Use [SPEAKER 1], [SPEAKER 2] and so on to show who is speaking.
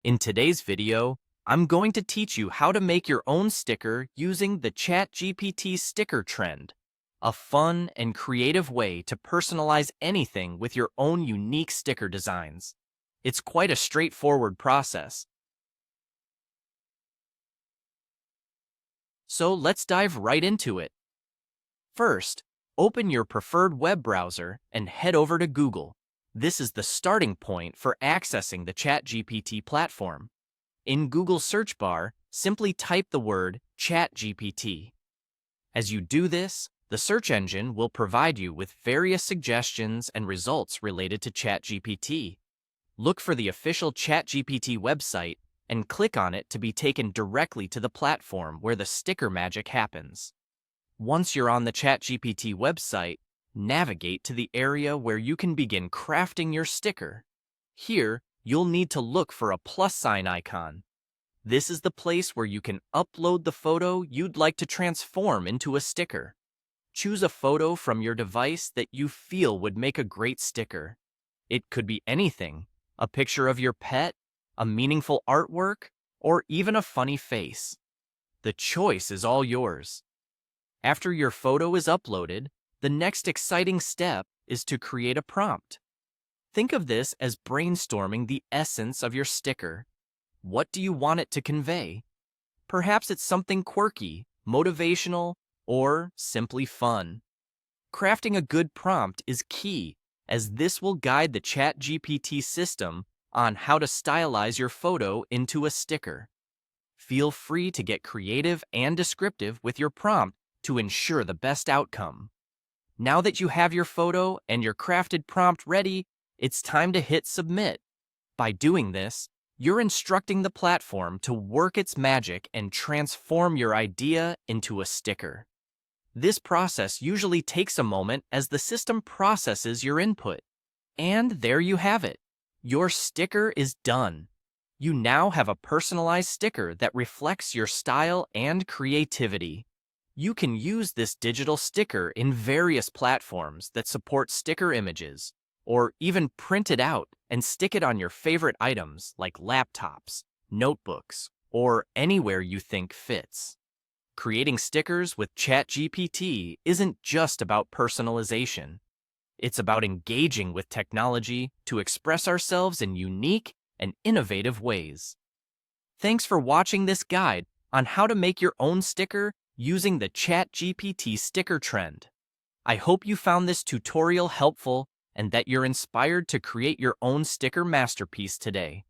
[SPEAKER 1] In today's video, I'm going to teach you how to make your own sticker using the Chatgpt sticker trend, a fun and creative way to personalize anything with your own unique sticker designs. It's quite a straightforward process. So let's dive right into it. First, open your preferred web browser and head over to Google. This is the starting point for accessing the Chatgpt platform. In Google's search bar, simply type the word ChatGPT. As you do this, the search engine will provide you with various suggestions and results related to ChatGPT. Look for the official ChatGPT website and click on it to be taken directly to the platform where the sticker magic happens. Once you're on the ChatGPT website, navigate to the area where you can begin crafting your sticker. Here, you'll need to look for a plus sign icon. This is the place where you can upload the photo you'd like to transform into a sticker. Choose a photo from your device that you feel would make a great sticker. It could be anything: a picture of your pet, a meaningful artwork, or even a funny face. The choice is all yours. After your photo is uploaded, the next exciting step is to create a prompt. Think of this as brainstorming the essence of your sticker. What do you want it to convey? Perhaps it's something quirky, motivational, or simply fun. Crafting a good prompt is key, as this will guide the ChatGPT system on how to stylize your photo into a sticker. Feel free to get creative and descriptive with your prompt to ensure the best outcome. Now that you have your photo and your crafted prompt ready, it's time to hit submit. By doing this, you're instructing the platform to work its magic and transform your idea into a sticker. This process usually takes a moment as the system processes your input. And there you have it. Your sticker is done. You now have a personalized sticker that reflects your style and creativity. You can use this digital sticker in various platforms that support sticker images, or even print it out and stick it on your favorite items like laptops, notebooks, or anywhere you think fits. Creating stickers with ChatGPT isn't just about personalization. It's about engaging with technology to express ourselves in unique and innovative ways. Thanks for watching this guide on how to make your own sticker using the ChatGPT sticker trend. I hope you found this tutorial helpful and that you're inspired to create your own sticker masterpiece today.